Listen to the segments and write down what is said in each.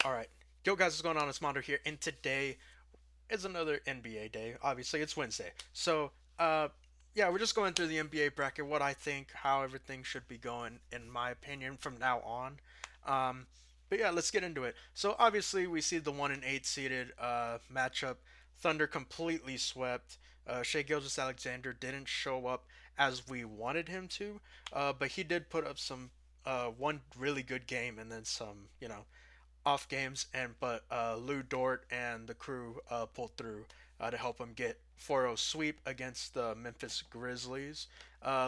All right. Yo, guys, what's going on? It's Mondo here, and today is another NBA day. Obviously, it's Wednesday. So, uh, yeah, we're just going through the NBA bracket, what I think, how everything should be going, in my opinion, from now on. Um, but yeah, let's get into it. So, obviously, we see the 1 and 8 seeded matchup. Thunder completely swept. Shea Gilgeous-Alexander didn't show up as we wanted him to, but he did put up some one really good game and then some, off games, and but Lou Dort and the crew pulled through to help him get 4-0 sweep against the Memphis Grizzlies,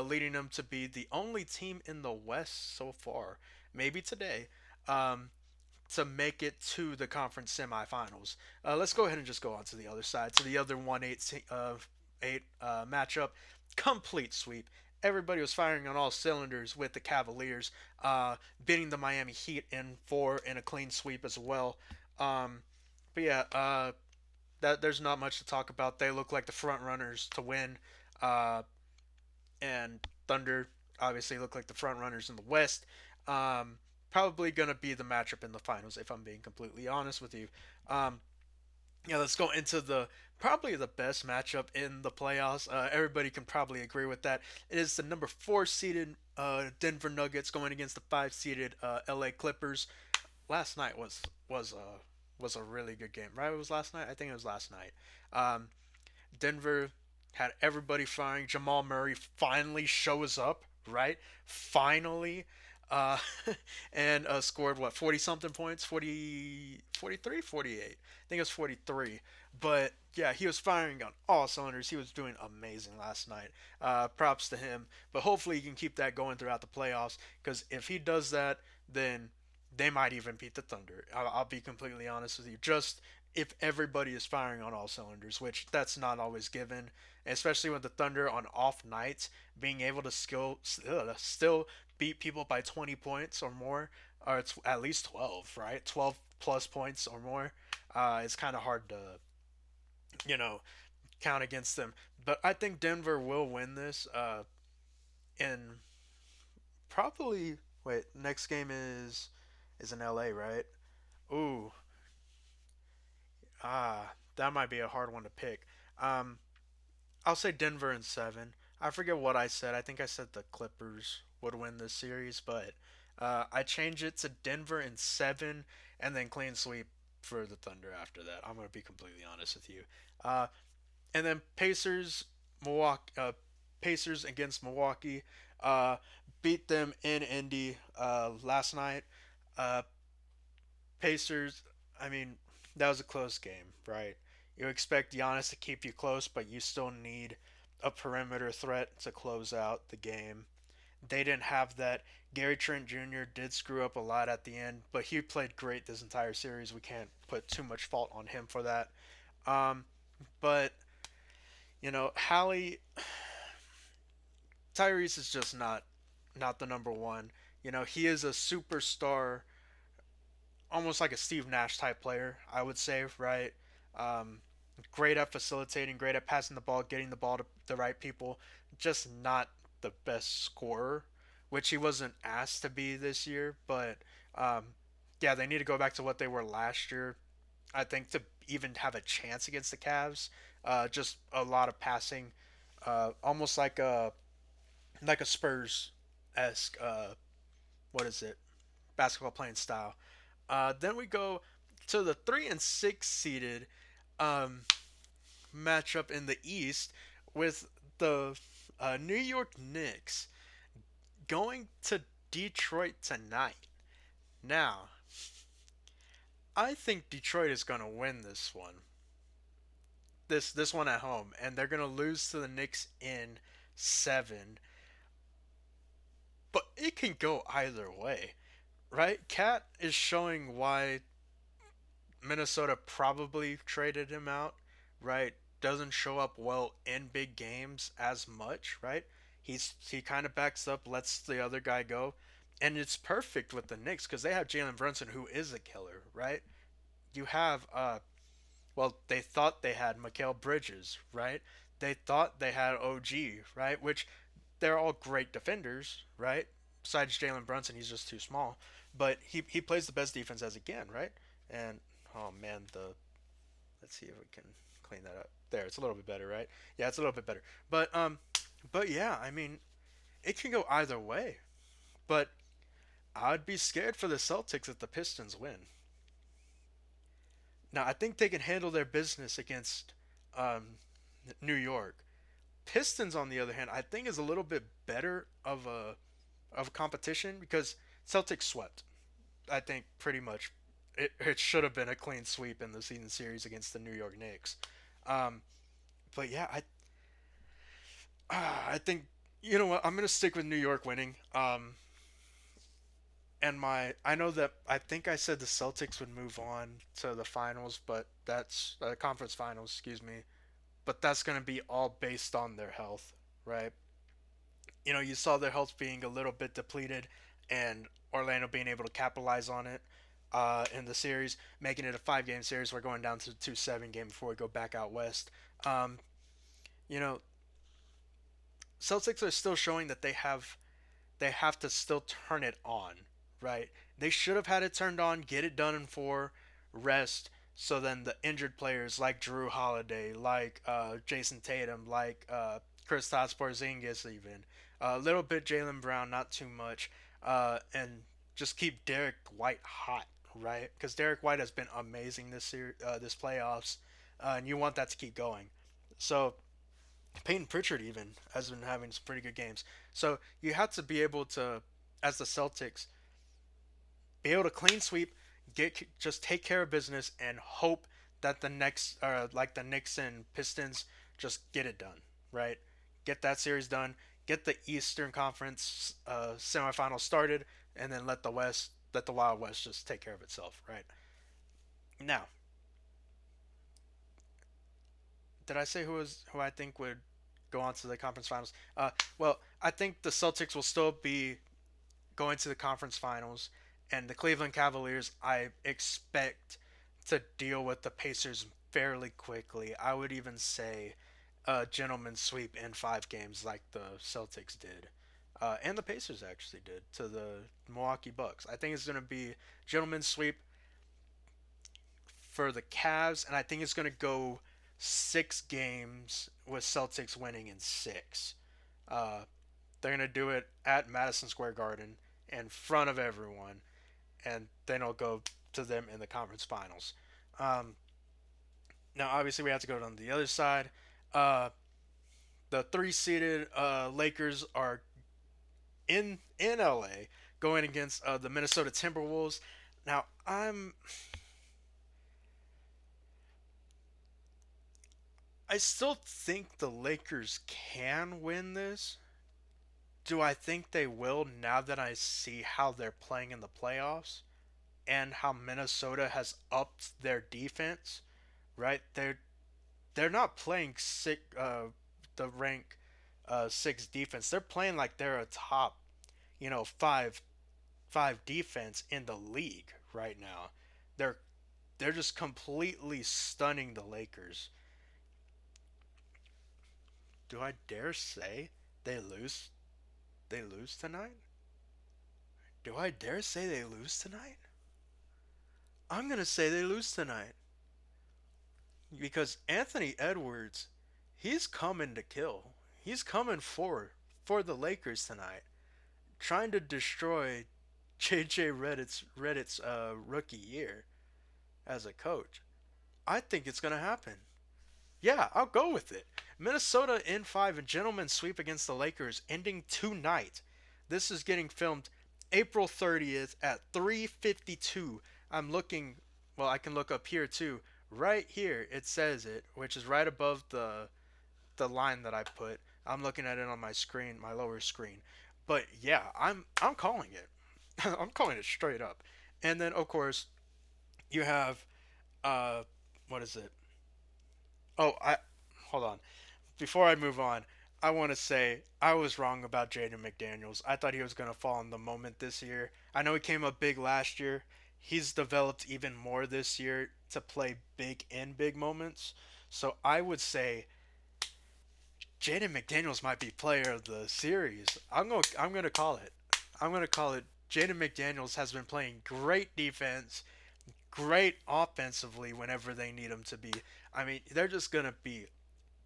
leading them to be the only team in the West so far, maybe today, um, to make it to the conference semifinals. Let's go ahead and just go on to the other side, to the other 1-8 matchup. Complete sweep. Everybody was firing on all cylinders with the Cavaliers, beating the Miami Heat in four in a clean sweep as well. Um, but yeah, that there's not much to talk about. They look like the front runners to win, uh, and Thunder obviously look like the front runners in the West. Probably gonna be the matchup in the finals, if I'm being completely honest with you. Um, yeah, let's go into the probably the best matchup in the playoffs. Everybody can probably agree with that. It is the number four seeded Denver Nuggets going against the five seeded LA Clippers. Last night was a really good game, right? It was last night. I think it was last night. Um, Denver had everybody firing. Jamal Murray finally shows up, right? Finally. Uh, and scored what, 40 something points, 40, 43, 48. I think it was 43. But yeah, he was firing on all cylinders. He was doing amazing last night. Props to him. But hopefully he can keep that going throughout the playoffs, because if he does that, then they might even beat the Thunder. I'll be completely honest with you. Just if everybody is firing on all cylinders, which that's not always given, especially with the Thunder on off nights, being able to still beat people by 20 points or more, or it's at least 12, right? 12 plus points or more. It's kind of hard to, you know, count against them. But I think Denver will win this. In probably wait, next game is in LA, right? Ooh, that might be a hard one to pick. Um, I'll say Denver in seven. I forget what I said. I think I said the Clippers would win this series, but I change it to Denver in seven, and then clean sweep for the Thunder after that. I'm gonna be completely honest with you. Uh, and then Pacers against Milwaukee. Uh, Beat them in Indy last night. Uh, Pacers, I mean, that was a close game, right? You expect Giannis to keep you close, but you still need a perimeter threat to close out the game. They didn't have that. Gary Trent Jr. did screw up a lot at the end, but he played great this entire series. We can't put too much fault on him for that. Um, but Hallie Tyrese is just not the number one. He is a superstar, almost like a Steve Nash type player, I would say, right? Um, Great at facilitating, great at passing the ball, getting the ball to the right people, just not the best scorer, which he wasn't asked to be this year. But um, yeah, they need to go back to what they were last year. I think to even have a chance against the Cavs, just a lot of passing, almost like a Spurs esque. What is it? Basketball playing style. Then we go to the 3 and 6 seeded um, matchup in the East with the New York Knicks going to Detroit tonight. Now, I think Detroit is going to win this one. This one at home, and they're going to lose to the Knicks in 7. But it can go either way, right? Cat is showing why Minnesota probably traded him out, right? Doesn't show up well in big games as much, right? He kind of backs up, lets the other guy go, and it's perfect with the Knicks because they have Jalen Brunson, who is a killer, right? You have well, they thought they had Mikael Bridges, right? They thought they had OG, right? Which they're all great defenders, right? Besides Jalen Brunson, he's just too small, but he plays the best defense as he can, right? And oh man, the let's see if we can clean that up. There, it's a little bit better, right? Yeah, it's a little bit better. But yeah, I mean, it can go either way. But I'd be scared for the Celtics if the Pistons win. Now, I think they can handle their business against um, New York. Pistons, on the other hand, I think is a little bit better of a competition because Celtics swept. I think pretty much it should have been a clean sweep in the season series against the New York Knicks. Um, but yeah, I think you know what, I'm gonna stick with New York winning. And I know that I think I said the Celtics would move on to the finals, but that's conference finals, excuse me. But that's gonna be all based on their health, right? You know, you saw their health being a little bit depleted, and Orlando being able to capitalize on it in the series, making it a 5 game series. We're going down to 2-7 game before we go back out west. Um, you know, Celtics are still showing that they have to still turn it on, right? They should have had it turned on, get it done in 4, rest. So then the injured players like Drew Holiday, like Jason Tatum, like Kristaps Porzingis, even a little bit Jalen Brown, not too much, and just keep Derek White hot, right? Because Derek White has been amazing this playoffs, and you want that to keep going. So Peyton Pritchard even has been having some pretty good games. So you have to be able to, as the Celtics, be able to clean sweep, just take care of business, and hope that the next, like the Knicks and Pistons, just get it done, right? Get that series done. Get the Eastern Conference semifinals started, and then let the Wild West just take care of itself, right? Now, did I say who I think would go on to the conference finals? Well, I think the Celtics will still be going to the conference finals, and the Cleveland Cavaliers I expect to deal with the Pacers fairly quickly. I would even say a gentleman's sweep in 5 games, like the Celtics did. And the Pacers actually did to the Milwaukee Bucks. I think it's going to be gentleman's sweep for the Cavs, and I think it's going to go 6 games with Celtics winning in 6. Uh, they're going to do it at Madison Square Garden in front of everyone, and then it'll go to them in the conference finals. Um, Now, obviously, we have to go on the other side. Uh, the 3 seeded Lakers are in LA going against the Minnesota Timberwolves. Now, I still think the Lakers can win this. Do I think they will now that I see how they're playing in the playoffs and how Minnesota has upped their defense? Right, they're not playing the rank 6 defense. They're playing like they're a top, five defense in the league right now. They're they're just completely stunning the Lakers. Do I dare say they lose? They lose tonight? Do I dare say they lose tonight? I'm gonna say they lose tonight because Anthony Edwards, he's coming to kill. He's coming for the Lakers tonight, trying to destroy JJ Reddit's rookie year as a coach. I think it's gonna happen. Yeah, I'll go with it. Minnesota in 5 and gentleman sweep against the Lakers ending tonight. This is getting filmed April 30th at 3:52. I'm looking, well, I can look up here too. Right here it says it, which is right above the line that I put. I'm looking at it on my screen, my lower screen. But yeah, I'm calling it. I'm calling it straight up. And then of course, you have uh what is it? Oh, I hold on. Before I move on, I want to say I was wrong about Jaden McDaniels. I thought he was going to fall in the moment this year. I know he came up big last year. He's developed even more this year to play big in big moments. So I would say Jaden McDaniels might be player of the series. I'm going to call it. I'm going to call it. Jaden McDaniels has been playing great defense, great offensively whenever they need them to be. I mean, they're just gonna be.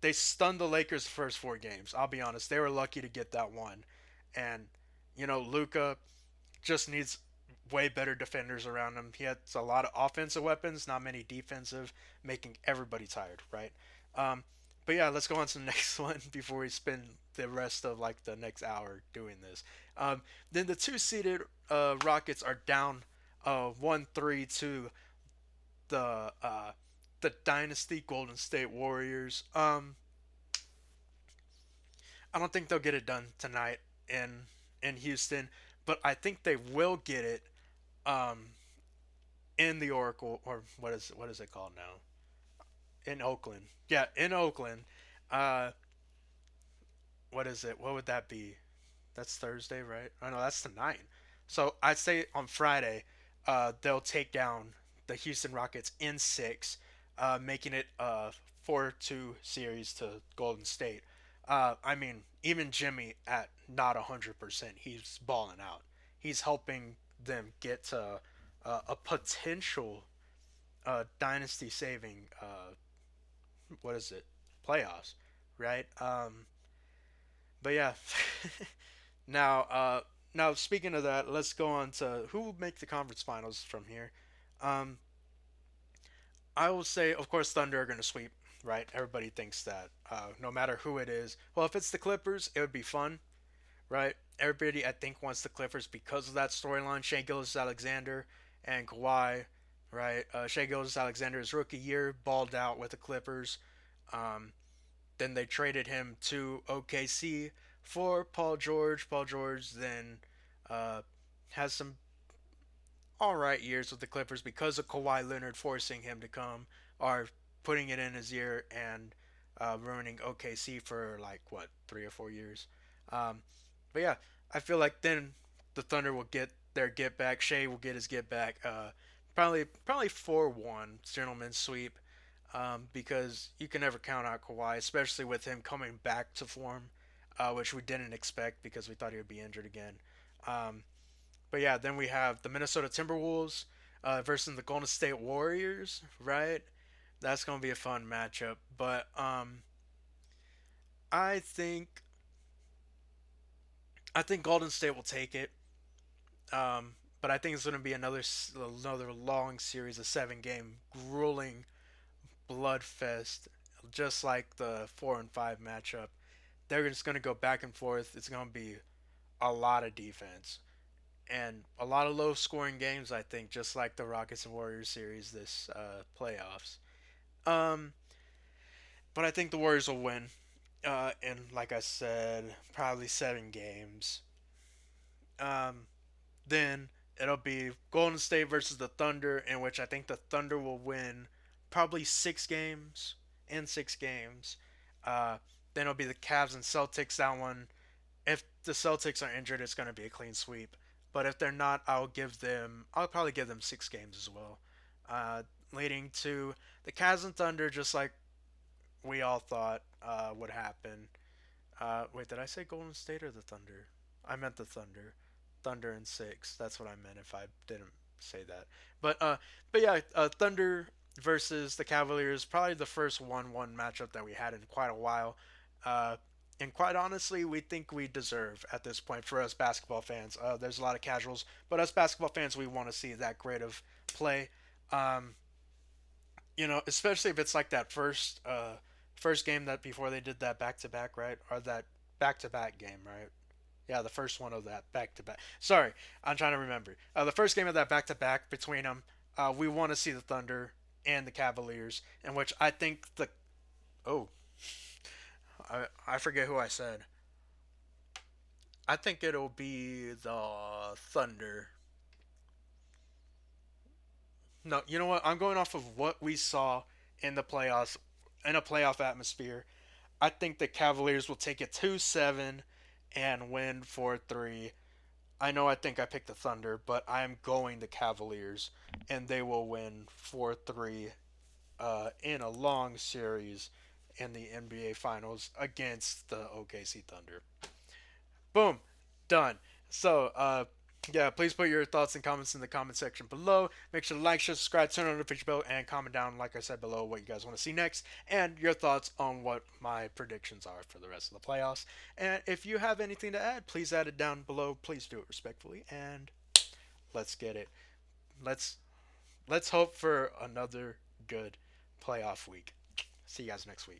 They stunned the Lakers' first 4 games. I'll be honest; they were lucky to get that one, and Luca just needs way better defenders around him. He has a lot of offensive weapons, not many defensive, making everybody tired, right? Um, but yeah, let's go on to the next one before we spend the rest of like the next hour doing this. Then the two-seeded Rockets are down 1-3 to the Dynasty Golden State Warriors. I don't think they'll get it done tonight in Houston, but I think they will get it um, in the Oracle, or what is it called now? In Oakland. Yeah, in Oakland. Uh, what is it? What would that be? That's Thursday, right? Oh no, that's the ninth. So I'd say on Friday, they'll take down the Houston Rockets in six, making it a 4-2 series to Golden State. I mean, even Jimmy at not 100%, he's balling out. He's helping them get to a potential dynasty saving what is it, playoffs, right? But yeah, now now speaking of that, let's go on to who will make the conference finals from here. Um, I will say, of course, Thunder are going to sweep. Right, everybody thinks that. No matter who it is, well, if it's the Clippers, it would be fun, right? Everybody, I think, wants the Clippers because of that storyline. Shea Gilgeous-Alexander and Kawhi, right? Shea Gilgeous-Alexander's rookie year balled out with the Clippers. Um, then they traded him to OKC for Paul George. Paul George then uh, has some all right years with the Clippers because of Kawhi Leonard forcing him to come, or putting it in his ear and ruining OKC for like what 3 or 4 years. Um, but yeah, I feel like then the Thunder will get their get back. Shea will get his get back. Probably 4-1 gentleman sweep. Because you can never count out Kawhi, especially with him coming back to form, which we didn't expect because we thought he would be injured again. Um, but yeah, then we have the Minnesota Timberwolves versus the Golden State Warriors, right? That's gonna be a fun matchup. But I think I think Golden State will take it. But I think it's gonna be another long series, a 7 game grueling bloodfest, just like the 4 and 5 matchup. They're just gonna go back and forth. It's gonna be a lot of defense and a lot of low scoring games, I think, just like the Rockets and Warriors series this playoffs. Um, but I think the Warriors will win. And like I said, probably 7 games. Um, then it'll be Golden State versus the Thunder, in which I think the Thunder will win probably 6 games in 6 games. Uh, then it'll be the Cavs and Celtics. That one, if the Celtics are injured, it's going to be a clean sweep. But if they're not, I'll probably give them 6 games as well. Uh, Leading to the Cavs and Thunder, just like we all thought would happen. Wait, did I say Golden State or the Thunder? I meant the Thunder. Thunder and 6. That's what I meant if I didn't say that. But yeah, Thunder versus the Cavaliers, probably the first 1-1 matchup that we had in quite a while. Uh, and quite honestly, we think we deserve at this point for us basketball fans. There's a lot of casuals, but us basketball fans, we want to see that great of play. Um, Especially if it's like that first game that before they did that back to back, right? Or that back to back game, right? Yeah, the first one of that back to back. Sorry, I'm trying to remember. The first game of that back to back between them, we want to see the Thunder and the Cavaliers, in which I think the oh, I forget who I said. I think it'll be the Thunder. No, you know what? I'm going off of what we saw in the playoffs, in a playoff atmosphere. I think the Cavaliers will take it 2-7 and win 4-3. I think I picked the Thunder, but I'm going the Cavaliers, and they will win 4-3 in a long series in the NBA Finals against the OKC Thunder. Boom, done. So Yeah, please put your thoughts and comments in the comment section below. Make sure to like, share, subscribe, turn on the notification bell, and comment down, like I said below, what you guys want to see next and your thoughts on what my predictions are for the rest of the playoffs. And if you have anything to add, please add it down below. Please do it respectfully, and let's get it. Let's let's hope for another good playoff week. See you guys next week.